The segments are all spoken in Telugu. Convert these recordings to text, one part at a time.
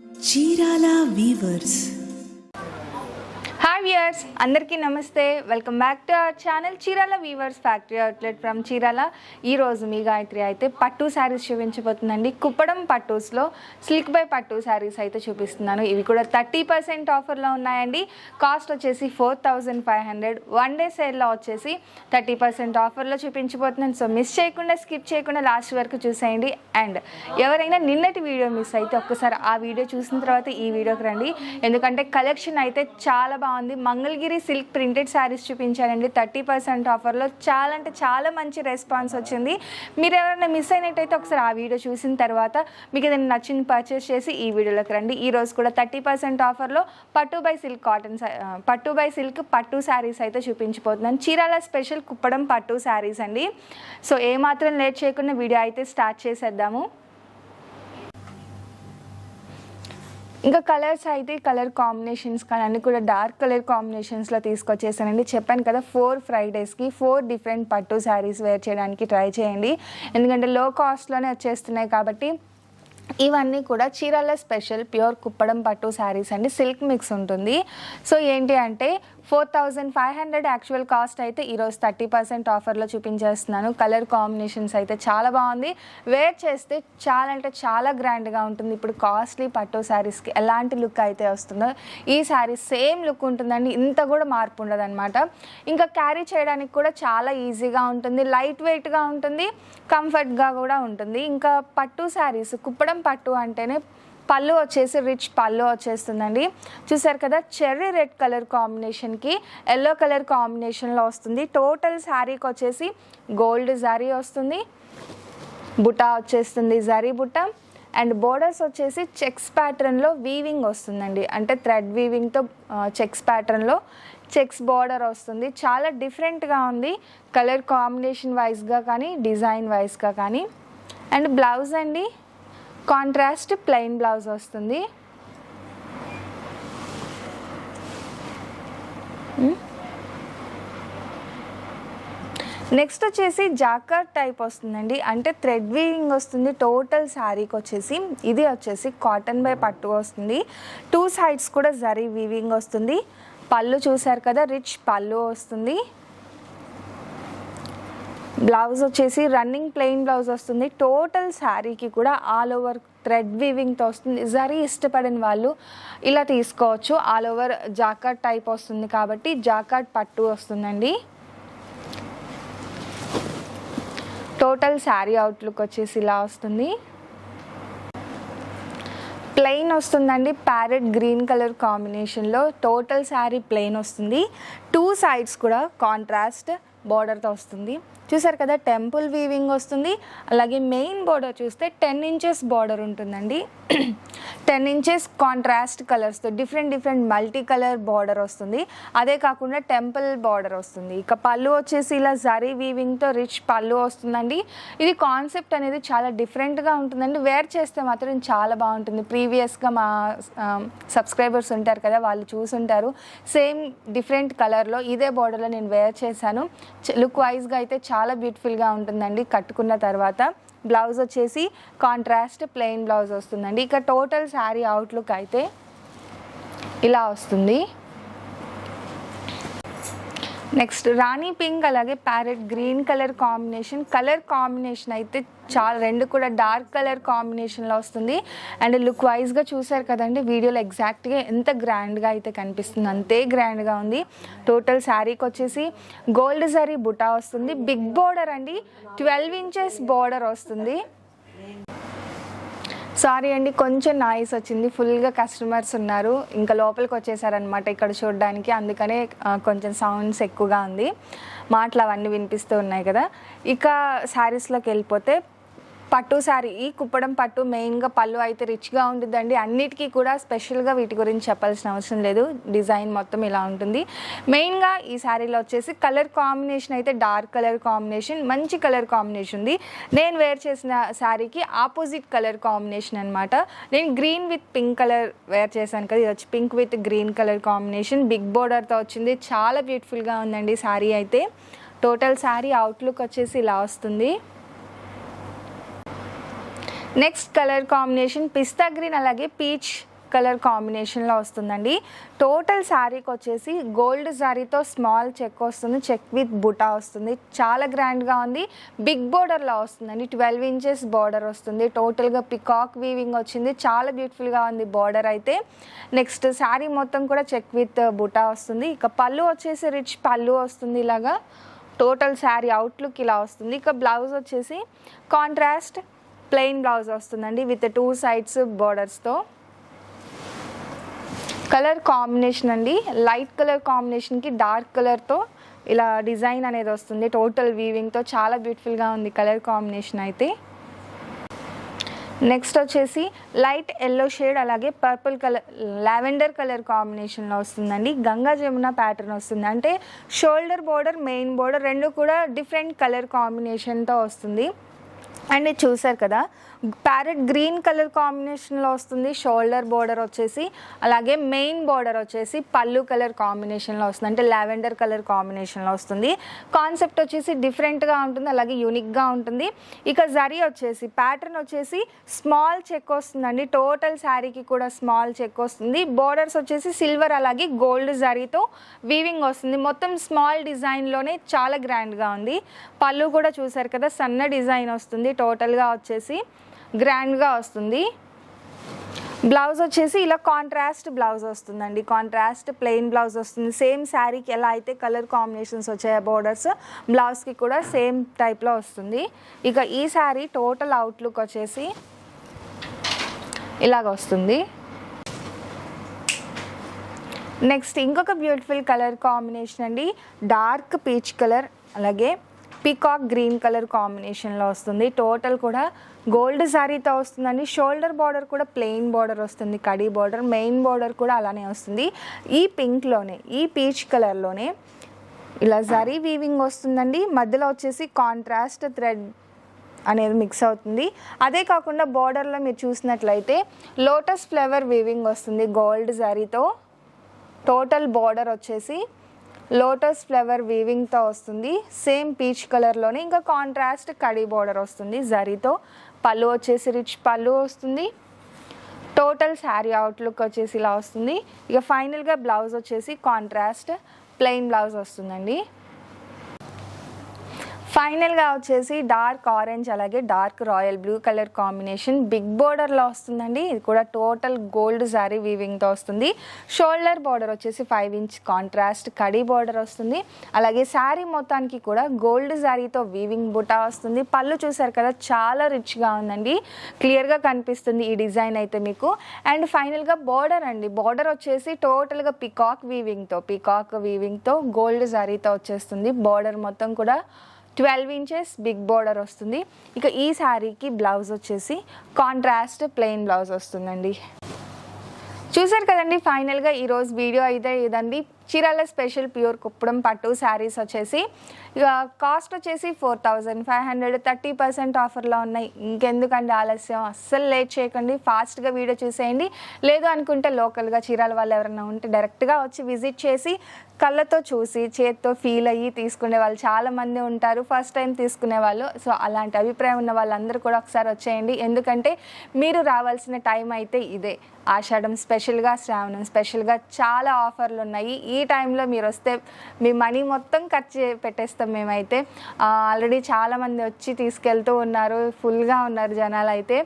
చీరాల వీవర్స్. హాయ్ వ్యూయర్స్, అందరికీ నమస్తే. Welcome back to our channel Chirala weavers factory outlet from Chirala. ఈరోజు మీ గాయత్రి అయితే పట్టు శారీస్ చూపించబోతుందండి. కుప్పడం పట్టూస్లో సిల్క్ బై పట్టు శారీస్ అయితే చూపిస్తున్నాను. ఇవి కూడా 30% ఆఫర్లో ఉన్నాయండి. కాస్ట్ వచ్చేసి 4500. వన్ డే సేల్లో వచ్చేసి 30% ఆఫర్లో చూపించబోతున్నాను. సో మిస్ చేయకుండా, స్కిప్ చేయకుండా లాస్ట్ వరకు చూసేయండి. అండ్ ఎవరైనా నిన్నటి వీడియో మిస్ అయితే ఒక్కసారి ఆ వీడియో చూసిన తర్వాత ఈ వీడియోకి రండి. ఎందుకంటే కలెక్షన్ అయితే చాలా బాగుంది. మంగళగిరి సిల్క్ ప్రింటెడ్ శారీస్ చూపించారండి 30% ఆఫర్లో. చాలా అంటే చాలా మంచి రెస్పాన్స్ వచ్చింది. మీరు ఎవరైనా మిస్ అయినట్టయితే ఒకసారి ఆ వీడియో చూసిన తర్వాత మీకు ఏదైనా నచ్చింది పర్చేస్ చేసి ఈ వీడియోలోకి రండి. ఈరోజు కూడా 30% ఆఫర్లో పట్టు బై సిల్క్ పట్టు శారీస్ అయితే చూపించిపోతున్నాను. చీరాల స్పెషల్ కుప్పడం పట్టు శారీస్ అండి. సో ఏమాత్రం లేట్ చేయకుండా వీడియో అయితే స్టార్ట్ చేసేద్దాము. ఇంకా కలర్స్ అయితే కలర్ కాంబినేషన్స్ కానీ అన్నీ కూడా డార్క్ కలర్ కాంబినేషన్స్లో తీసుకొచ్చేసానండి. చెప్పాను కదా 4 ఫ్రైడేస్కి 4 డిఫరెంట్ పట్టు శారీస్ వేర్ చేయడానికి ట్రై చేయండి. ఎందుకంటే లో కాస్ట్లోనే వచ్చేస్తున్నాయి కాబట్టి. ఇవన్నీ కూడా చీరాల స్పెషల్ ప్యూర్ కుప్పడం పట్టు శారీస్ అండి. సిల్క్ మిక్స్ ఉంటుంది. సో ఏంటి అంటే 4500 యాక్చువల్ కాస్ట్ అయితే ఈరోజు 30% ఆఫర్లో చూపించేస్తున్నాను. కలర్ కాంబినేషన్స్ అయితే చాలా బాగుంది. వేర్ చేస్తే చాలా అంటే చాలా గ్రాండ్గా ఉంటుంది. ఇప్పుడు కాస్ట్లీ పట్టు శారీస్కి ఎలాంటి లుక్ అయితే వస్తుందో ఈ శారీ సేమ్ లుక్ ఉంటుందండి. ఇంత కూడా మార్పు ఉండదు అనమాట. ఇంకా క్యారీ చేయడానికి కూడా చాలా ఈజీగా ఉంటుంది. లైట్ వెయిట్గా ఉంటుంది. కంఫర్ట్గా కూడా ఉంటుంది. ఇంకా పట్టు శారీస్ కుప్పడం పట్టు అంటేనే పళ్ళు వచ్చేసి రిచ్ పళ్ళు వచ్చేస్తుందండి. చూసారు కదా, చెర్రీ రెడ్ కలర్ కాంబినేషన్కి ఎల్లో కలర్ కాంబినేషన్లో వస్తుంది. టోటల్ శారీకి వచ్చేసి గోల్డ్ జరీ వస్తుంది. బుటా వచ్చేస్తుంది జరీ బుట్ట. అండ్ బోర్డర్స్ వచ్చేసి చెక్స్ ప్యాటర్న్లో వీవింగ్ వస్తుందండి. అంటే థ్రెడ్ వీవింగ్తో చెక్స్ ప్యాటర్న్లో చెక్స్ బార్డర్ వస్తుంది. చాలా డిఫరెంట్గా ఉంది కలర్ కాంబినేషన్ వైజ్గా కానీ డిజైన్ వైజ్గా కానీ. అండ్ బ్లౌజ్ అండి కాంట్రాస్ట్ ప్లెయిన్ బ్లౌజ్ వస్తుంది. నెక్స్ట్ వచ్చేసి జాకార్డ్ టైప్ వస్తుందండి. అంటే థ్రెడ్ వీవింగ్ వస్తుంది టోటల్ శారీకి వచ్చేసి. ఇది వచ్చేసి కాటన్ బై పట్టు వస్తుంది. 2 సైడ్స్ కూడా జరీ వీవింగ్ వస్తుంది. పళ్ళు చూసారు కదా, రిచ్ పళ్ళు వస్తుంది. బ్లౌజ్ వచ్చేసి రన్నింగ్ ప్లెయిన్ బ్లౌజ్ వస్తుంది. టోటల్ శారీకి కూడా ఆల్ ఓవర్ థ్రెడ్ వీవింగ్తో వస్తుంది. జరీ ఇష్టపడిన వాళ్ళు ఇలా తీసుకోవచ్చు. ఆల్ ఓవర్ జాకార్డ్ టైప్ వస్తుంది కాబట్టి జాకార్డ్ పట్టు వస్తుందండి. టోటల్ శారీ అవుట్లుక్ వచ్చేసి ఇలా వస్తుంది. ప్లెయిన్ వస్తుందండి. ప్యారెట్ గ్రీన్ కలర్ కాంబినేషన్లో టోటల్ శారీ ప్లెయిన్ వస్తుంది. 2 సైడ్స్ కూడా కాంట్రాస్ట్ బార్డర్తో వస్తుంది. చూసారు కదా, టెంపుల్ వీవింగ్ వస్తుంది. అలాగే మెయిన్ బార్డర్ చూస్తే 10 ఇంచెస్ బార్డర్ ఉంటుందండి. 10 ఇంచెస్ కాంట్రాస్ట్ కలర్స్తో డిఫరెంట్ మల్టీ కలర్ బార్డర్ వస్తుంది. అదే కాకుండా టెంపుల్ బార్డర్ వస్తుంది. ఇక పళ్ళు వచ్చేసి ఇలా జరీ వీవింగ్తో రిచ్ పళ్ళు వస్తుందండి. ఇది కాన్సెప్ట్ అనేది చాలా డిఫరెంట్గా ఉంటుందండి. వేర్ చేస్తే మాత్రం చాలా బాగుంటుంది. ప్రీవియస్గా మా సబ్స్క్రైబర్స్ ఉంటారు కదా, వాళ్ళు చూసుంటారు. సేమ్ డిఫరెంట్ కలర్లో ఇదే బార్డర్లో నేను వేర్ చేశాను. లుక్ వైజ్గా అయితే చాలా బ్యూటిఫుల్గా ఉంటుందండి కట్టుకున్న తర్వాత. బ్లౌజ్ వచ్చేసి కాంట్రాస్ట్ ప్లెయిన్ బ్లౌజ్ వస్తుందండి. ఇక టోటల్ శారీ అవుట్లుక్ అయితే ఇలా వస్తుంది. నెక్స్ట్ రాణి పింక్ అలాగే ప్యారెట్ గ్రీన్ కలర్ కాంబినేషన్ అయితే చాలా, రెండు కూడా డార్క్ కలర్ కాంబినేషన్లో వస్తుంది. అండ్ లుక్ వైజ్గా చూసారు కదండి వీడియోలో ఎగ్జాక్ట్గా ఎంత గ్రాండ్గా అయితే కనిపిస్తుంది అంతే గ్రాండ్గా ఉంది. టోటల్ శారీకి వచ్చేసి గోల్డ్ జరీ బుటా వస్తుంది. బిగ్ బోర్డర్ అండి, 12 ఇంచెస్ బోర్డర్ వస్తుంది. సారీ అండి, కొంచెం నాయిస్ వచ్చింది. ఫుల్గా కస్టమర్స్ ఉన్నారు, ఇంకా లోపలికి వచ్చేసారనమాట ఇక్కడ చూడడానికి. అందుకనే కొంచెం సౌండ్స్ ఎక్కువగా ఉంది. మాటలు అవన్నీ వినిపిస్తూ ఉన్నాయి కదా. ఇక శారీస్లోకి వెళ్ళిపోతే పట్టు శారీ, ఈ కుప్పడం పట్టు మెయిన్గా పళ్ళు అయితే రిచ్గా ఉంటుందండి. అన్నిటికీ కూడా స్పెషల్గా వీటి గురించి చెప్పాల్సిన అవసరం లేదు. డిజైన్ మొత్తం ఇలా ఉంటుంది. మెయిన్గా ఈ శారీలో వచ్చేసి కలర్ కాంబినేషన్ అయితే డార్క్ కలర్ కాంబినేషన్, మంచి కలర్ కాంబినేషన్ ఉంది. నేను వేర్ చేసిన శారీకి ఆపోజిట్ కలర్ కాంబినేషన్ అనమాట. నేను green with pink colour wear చేశాను కదా, ఇది వచ్చి pink with green colour combination. Big బోర్డర్తో వచ్చింది. చాలా బ్యూటిఫుల్గా ఉందండి శారీ అయితే. టోటల్ శారీ అవుట్లుక్ వచ్చేసి ఇలా వస్తుంది. నెక్స్ట్ కలర్ కాంబినేషన్ పిస్తా గ్రీన్ అలాగే పీచ్ కలర్ కాంబినేషన్లో వస్తుందండి. టోటల్ శారీకి వచ్చేసి గోల్డ్ శారీతో స్మాల్ చెక్ వస్తుంది, చెక్ విత్ బుటా వస్తుంది. చాలా గ్రాండ్గా ఉంది. బిగ్ బోర్డర్లో వస్తుందండి. 12 ఇంచెస్ బార్డర్ వస్తుంది. టోటల్గా పికాక్ వీవింగ్ వచ్చింది. చాలా బ్యూటిఫుల్గా ఉంది బార్డర్ అయితే. నెక్స్ట్ శారీ మొత్తం కూడా చెక్ విత్ బుటా వస్తుంది. ఇక పళ్ళు వచ్చేసి రిచ్ పళ్ళు వస్తుంది. ఇలాగా టోటల్ శారీ అవుట్లుక్ ఇలా వస్తుంది. ఇక బ్లౌజ్ వచ్చేసి కాంట్రాస్ట్ ప్లెయిన్ బ్లౌజ్ వస్తుందండి విత్ 2 సైడ్స్ బార్డర్స్తో. కలర్ కాంబినేషన్ అండి, లైట్ కలర్ కాంబినేషన్కి డార్క్ కలర్తో ఇలా డిజైన్ అనేది వస్తుంది. టోటల్ వీవింగ్తో చాలా బ్యూటిఫుల్గా ఉంది కలర్ కాంబినేషన్ అయితే. నెక్స్ట్ వచ్చేసి లైట్ ఎల్లో షేడ్ అలాగే పర్పుల్ కలర్ లావెండర్ కలర్ కాంబినేషన్లో వస్తుందండి. గంగా జమున ప్యాటర్న్ వస్తుంది. అంటే షోల్డర్ బోర్డర్ మెయిన్ బోర్డర్ రెండు కూడా డిఫరెంట్ కలర్ కాంబినేషన్తో వస్తుంది. అండ్ ఇది చూసారు కదా, ప్యారెట్ గ్రీన్ కలర్ కాంబినేషన్లో వస్తుంది షోల్డర్ బోర్డర్ వచ్చేసి. అలాగే మెయిన్ బోర్డర్ వచ్చేసి పళ్ళు కలర్ కాంబినేషన్లో వస్తుంది. అంటే లావెండర్ కలర్ కాంబినేషన్లో వస్తుంది. కాన్సెప్ట్ వచ్చేసి డిఫరెంట్గా ఉంటుంది, అలాగే యూనిక్గా ఉంటుంది. ఇక జరీ వచ్చేసి ప్యాటర్న్ వచ్చేసి స్మాల్ చెక్ వస్తుందండి. టోటల్ శారీకి కూడా స్మాల్ చెక్ వస్తుంది. బోర్డర్స్ వచ్చేసి సిల్వర్ అలాగే గోల్డ్ జరీతో వీవింగ్ వస్తుంది. మొత్తం స్మాల్ డిజైన్లోనే చాలా గ్రాండ్గా ఉంది. పళ్ళు కూడా చూసారు కదా, సన్న డిజైన్ వస్తుంది. టోటల్గా వచ్చేసి గ్రాండ్గా వస్తుంది. బ్లౌజ్ వచ్చేసి ఇలా కాంట్రాస్ట్ బ్లౌజ్ వస్తుందండి. కాంట్రాస్ట్ ప్లెయిన్ బ్లౌజ్ వస్తుంది. సేమ్ శారీకి ఎలా అయితే కలర్ కాంబినేషన్స్ వచ్చాయి బోర్డర్స్, బ్లౌజ్కి కూడా సేమ్ టైప్లో వస్తుంది. ఇక ఈ శారీ టోటల్ అవుట్లుక్ వచ్చేసి ఇలాగ వస్తుంది. నెక్స్ట్ ఇంకొక బ్యూటిఫుల్ కలర్ కాంబినేషన్ అండి, డార్క్ పీచ్ కలర్ అలాగే పీకాక్ గ్రీన్ కలర్ కాంబినేషన్లో వస్తుంది. టోటల్ కూడా గోల్డ్ శారీతో వస్తుందండి. షోల్డర్ బార్డర్ కూడా ప్లెయిన్ బార్డర్ వస్తుంది, కడీ బార్డర్. మెయిన్ బార్డర్ కూడా అలానే వస్తుంది. ఈ పింక్లోనే ఈ పీచ్ కలర్లోనే ఇలా జరీ వీవింగ్ వస్తుందండి. మధ్యలో వచ్చేసి కాంట్రాస్ట్ థ్రెడ్ అనేది మిక్స్ అవుతుంది. అదే కాకుండా బార్డర్లో మీరు చూసినట్లయితే లోటస్ ఫ్లవర్ వీవింగ్ వస్తుంది గోల్డ్ జరీతో. టోటల్ బార్డర్ వచ్చేసి లోటస్ ఫ్లవర్ వీవింగ్తో వస్తుంది. సేమ్ పీచ్ కలర్లోనే ఇంకా కాంట్రాస్ట్ కడీ బార్డర్ వస్తుంది జరీతో. పళ్ళు వచ్చేసి రిచ్ పళ్ళు వస్తుంది. టోటల్ శారీ అవుట్లుక్ వచ్చేసి ఇలా వస్తుంది. ఇక ఫైనల్గా బ్లౌజ్ వచ్చేసి కాంట్రాస్ట్ ప్లెయిన్ బ్లౌజ్ వస్తుందండి. ఫైనల్గా వచ్చేసి డార్క్ ఆరెంజ్ అలాగే dark royal blue colour combination big బోర్డర్లో వస్తుందండి. ఇది కూడా టోటల్ గోల్డ్ శారీ వీవింగ్తో వస్తుంది. షోల్డర్ బార్డర్ వచ్చేసి 5 ఇంచ్ కాంట్రాస్ట్ కడీ బార్డర్ వస్తుంది. అలాగే శారీ మొత్తానికి కూడా గోల్డ్ శారీతో వీవింగ్ బుటా వస్తుంది. పళ్ళు చూసారు కదా, చాలా రిచ్గా ఉందండి. క్లియర్గా కనిపిస్తుంది ఈ డిజైన్ అయితే మీకు. అండ్ ఫైనల్గా బార్డర్ అండి, బార్డర్ వచ్చేసి టోటల్గా పికాక్ వీవింగ్తో గోల్డ్ శారీతో వచ్చేస్తుంది. బార్డర్ మొత్తం కూడా 12 ఇంచెస్ బిగ్ బార్డర్ వస్తుంది. ఇక ఈ శారీకి బ్లౌజ్ వచ్చేసి కాంట్రాస్ట్ ప్లెయిన్ బ్లౌజ్ వస్తుందండి. చూసారు కదండి, ఫైనల్గా ఈరోజు వీడియో అయితే ఇదండి. చీరాల స్పెషల్ ప్యూర్ కుప్పడం పట్టు శారీస్ వచ్చేసి ఇక కాస్ట్ వచ్చేసి 4500, 30% ఆఫర్లో ఉన్నాయి. ఇంకెందుకండి ఆలస్యం, అస్సలు లేట్ చేయకండి, ఫాస్ట్గా వీడియో చూసేయండి. లేదు అనుకుంటే లోకల్గా చీరాల వాళ్ళు ఎవరైనా ఉంటే డైరెక్ట్గా వచ్చి విజిట్ చేసి కళ్ళతో చూసి చేత్తో ఫీల్ అయ్యి తీసుకునే వాళ్ళు చాలామంది ఉంటారు, ఫస్ట్ టైం తీసుకునే వాళ్ళు. సో అలాంటి అభిప్రాయం ఉన్న వాళ్ళందరూ కూడా ఒకసారి వచ్చేయండి. ఎందుకంటే మీరు రావాల్సిన టైం అయితే ఇదే. ఆషాఢం స్పెషల్గా, శ్రావణం స్పెషల్గా చాలా ఆఫర్లు ఉన్నాయి. ఈ టైంలో మీరు వస్తే మీ మనీ మొత్తం ఖర్చు పెట్టేస్తాం మేమైతే. ఆల్రెడీ చాలామంది వచ్చి తీసుకెళ్తూ ఉన్నారు, ఫుల్గా ఉన్నారు జనాలు అయితే.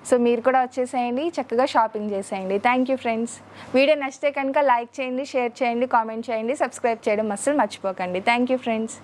సో మీరు కూడా వచ్చేసేయండి, చక్కగా షాపింగ్ చేసేయండి. Thank you friends. వీడియో నచ్చితే కనుక లైక్ చేయండి, షేర్ చేయండి, కామెంట్ చేయండి, సబ్స్క్రైబ్ చేయడం అస్సలు మర్చిపోకండి. Thank you friends.